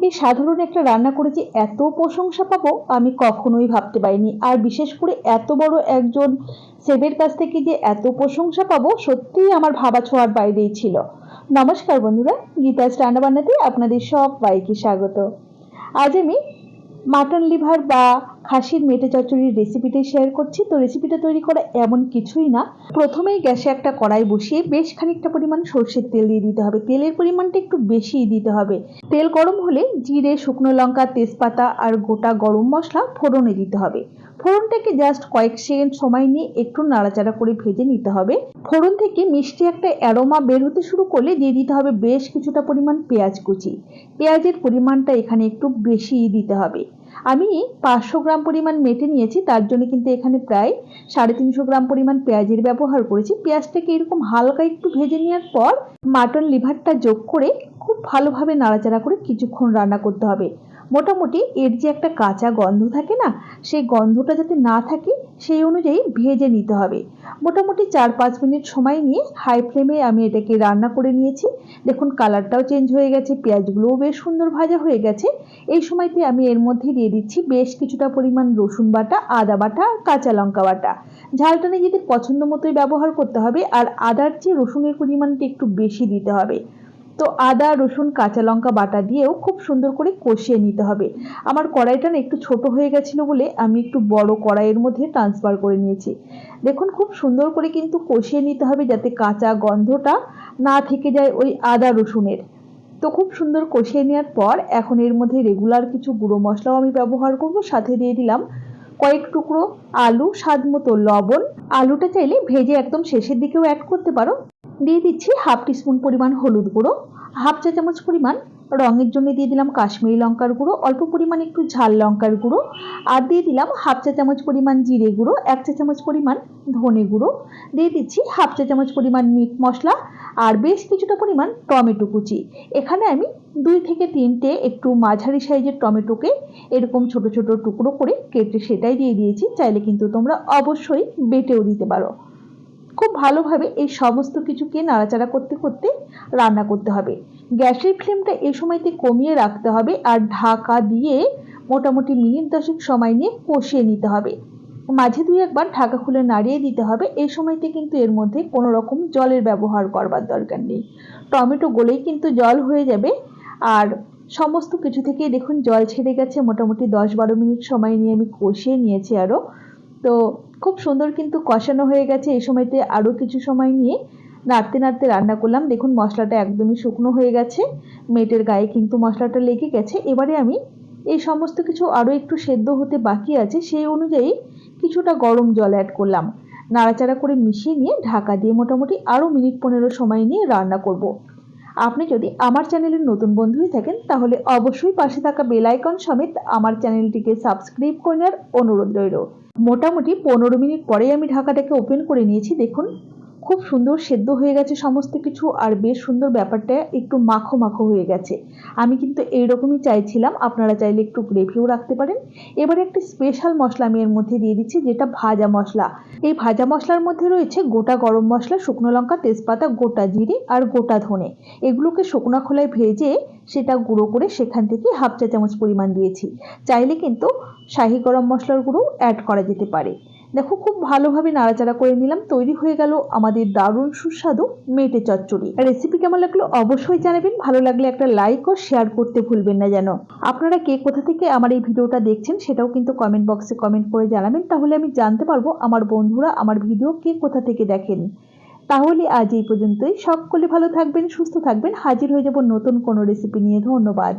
এই সাধারণ একটা রান্না করে যে এত প্রশংসা পাবো আমি কখনোই ভাবতে পারিনি। আর বিশেষ করে এত বড় একজন শেফের কাছ থেকে যে এত প্রশংসা পাবো সত্যিই আমার ভাবা ছোঁয়ার বাইরেই ছিল। নমস্কার বন্ধুরা, গীতাস রান্নাবান্নাতে আপনাদের সবাইকে স্বাগত। আজ আমি মাটন লিভার বা খাসির মেটে চচ্চড়ির রেসিপিটাই শেয়ার করছি। তো রেসিপিটা তৈরি করা এমন কিছুই না। প্রথমেই গ্যাসে একটা কড়াই বসিয়ে বেশ খানিকটা পরিমাণ সর্ষের তেল দিয়ে দিতে হবে। তেলের পরিমাণটা একটু বেশিই দিতে হবে। তেল গরম হলে জিরে, শুকনো লঙ্কা, তেজপাতা আর গোটা গরম মশলা ফোড়নে দিতে হবে। ফোড়নটাকে জাস্ট কয়েক সেকেন্ড সময় নিয়ে একটু নাড়াচাড়া করে ভেজে নিতে হবে। ফোড়ন থেকে মিষ্টি একটা অ্যারোমা বের হতে শুরু করলে দিয়ে দিতে হবে বেশ কিছুটা পরিমাণ পেঁয়াজ কুচি। পেঁয়াজের পরিমাণটা এখানে একটু বেশিই দিতে হবে। আমি 500 গ্রাম পরিমাণ মেটে নিয়েছি, তার জন্য কিন্তু এখানে প্রায় 350 গ্রাম পরিমাণ পেঁয়াজের ব্যবহার করেছি। পেঁয়াজটাকে এরকম হালকা একটু ভেজে নেওয়ার পর মাটন লিভারটা যোগ করে খুব ভালোভাবে নাড়াচাড়া করে কিছুক্ষণ রান্না করতে হবে। মোটামুটি এর যে একটা কাঁচা গন্ধ থাকে না, সেই গন্ধটা যাতে না থাকে সেই অনুযায়ী ভেজে নিতে হবে। মোটামুটি 4-5 মিনিট সময় নিয়ে হাই ফ্লেমে আমি এটাকে রান্না করে নিয়েছি। দেখুন কালারটাও চেঞ্জ হয়ে গেছে, পেঁয়াজগুলোও বেশ সুন্দর ভাজা হয়ে গেছে। এই সময়তে আমি এর মধ্যে দিয়ে দিচ্ছি বেশ কিছুটা পরিমাণ রসুন বাটা, আদা বাটা আর কাঁচা লঙ্কা বাটা। ঝালটা নিজেদের পছন্দ মতোই ব্যবহার করতে হবে, আর আদার চেয়ে রসুনের পরিমাণটা একটু বেশি দিতে হবে। তো আদা, রসুন, কাঁচা লঙ্কা বাটা দিয়েও খুব সুন্দর করে কষিয়ে নিতে হবে। আমার কড়াইটা না একটু ছোট হয়ে গেছিলো বলে আমি একটু বড় কড়াইয়ের মধ্যে ট্রান্সফার করে নিয়েছি। দেখুন খুব সুন্দর করে কিন্তু কষিয়ে নিতে হবে যাতে কাঁচা গন্ধটা না থেকে যায় ওই আদা রসুনের। তো খুব সুন্দর কষিয়ে নেওয়ার পর এখন এর মধ্যে রেগুলার কিছু গুঁড়ো মশলাও আমি ব্যবহার করব। সাথে দিয়ে দিলাম কয়েক টুকরো আলু, স্বাদ মতো লবণ। আলুটা চাইলে ভেজে একদম শেষের দিকেও অ্যাড করতে পারো। দিয়ে দিচ্ছি হাফ টিস্পুন পরিমাণ হলুদ গুঁড়ো, হাফ চা চামচ পরিমাণ রঙের জন্য দিয়ে দিলাম কাশ্মীরি লঙ্কার গুঁড়ো, অল্প পরিমাণ একটু ঝাল লঙ্কার গুঁড়ো, আর দিয়ে দিলাম হাফ চা চামচ পরিমাণ জিরে গুঁড়ো, 1 চা চামচ পরিমাণ ধনে গুঁড়ো, দিয়ে দিচ্ছি হাফ চা চামচ পরিমাণ মিট মশলা আর বেশ কিছুটা পরিমাণ টমেটো কুচি। এখানে আমি 2 থেকে 3টে একটু মাঝারি সাইজের টমেটোকে এরকম ছোট ছোট টুকরো করে কেটে সেটাই দিয়ে দিয়েছি। চাইলে কিন্তু তোমরা অবশ্যই বেটেও দিতে পারো। খুব ভালোভাবে এই সমস্ত কিছুকে নাড়াচাড়া করতে করতে রান্না করতে হবে। গ্যাসের ফ্লেমটা এই সময়তে কমিয়ে রাখতে হবে আর ঢাকা দিয়ে মোটামুটি মিনিট 10 সময় নিয়ে কষিয়ে নিতে হবে। মাঝে 2-1 বার ঢাকা খুলে নাড়িয়ে দিতে হবে। এই সময়তে কিন্তু এর মধ্যে কোনো রকম জলের ব্যবহার করবার দরকার নেই। টমেটো গলেই কিন্তু জল হয়ে যাবে। আর সমস্ত কিছু থেকেই দেখুন জল ছেড়ে গেছে। মোটামুটি 10-12 মিনিট সময় নিয়ে আমি কষিয়ে নিয়েছি আরও। তো খুব সুন্দর কিন্তু কষানো হয়ে গেছে। এই সময়তে আরও কিছু সময় নিয়ে নাড়তে নাড়তে রান্না করলাম। দেখুন মশলাটা একদমই শুকনো হয়ে গেছে, মেটের গায়ে কিন্তু মশলাটা লেগে গেছে। এবারে আমি এই সমস্ত কিছু আরও একটু সেদ্ধ হতে বাকি আছে, সেই অনুযায়ী কিছুটা গরম জল অ্যাড করলাম। নাড়াচাড়া করে মিশিয়ে নিয়ে ঢাকা দিয়ে মোটামুটি আরও মিনিট 15 সময় নিয়ে রান্না করব। আপনি যদি আমার চ্যানেলের নতুন বন্ধু হয়ে থাকেন তাহলে অবশ্যই পাশে থাকা বেল আইকন সমেত আমার চ্যানেলটিকে সাবস্ক্রাইব করে নেওয়ার অনুরোধ রইল। মোটামুটি 15 মিনিট পরেই আমি ঢাকাটাকে ওপেন করে নিয়েছি। দেখুন খুব সুন্দর সেদ্ধ হয়ে গেছে সমস্ত কিছু, আর বেশ সুন্দর ব্যাপারটা একটু মাখো মাখো হয়ে গেছে। আমি কিন্তু এইরকমই চাইছিলাম, আপনারা চাইলে একটু গ্রেভিও রাখতে পারেন। এবারে একটি স্পেশাল মশলা আমি এর মধ্যে দিয়ে দিচ্ছি, যেটা ভাজা মশলা। এই ভাজা মশলার মধ্যে রয়েছে গোটা গরম মশলা, শুকনো লঙ্কা, তেজপাতা, গোটা জিরে আর গোটা ধনে। এগুলোকে শুকনো খোলায় ভেজে সেটা গুঁড়ো করে সেখান থেকে হাফ চা চামচ পরিমাণ দিয়েছি। চাইলে কিন্তু শাহি গরম মশলার গুঁড়ো অ্যাড করা যেতে পারে। দেখো খুব ভালোভাবে নাড়াচাড়া করে নিলাম। তৈরি হয়ে গেল আমাদের দারুণ সুস্বাদু মেটে চচ্চড়ি। রেসিপি কেমন লাগলো অবশ্যই জানাবেন। ভালো লাগলে একটা লাইক ও শেয়ার করতে ভুলবেন না যেন। আপনারা কে কোথা থেকে আমার এই ভিডিওটা দেখছেন সেটাও কিন্তু কমেন্ট বক্সে কমেন্ট করে জানাবেন, তাহলে আমি জানতে পারবো আমার বন্ধুরা আমার ভিডিও কে কোথা থেকে দেখেন। তাহলে আজ এই পর্যন্তই। সকলে ভালো থাকবেন, সুস্থ থাকবেন। হাজির হয়ে যাব নতুন কোনো রেসিপি নিয়ে। ধন্যবাদ।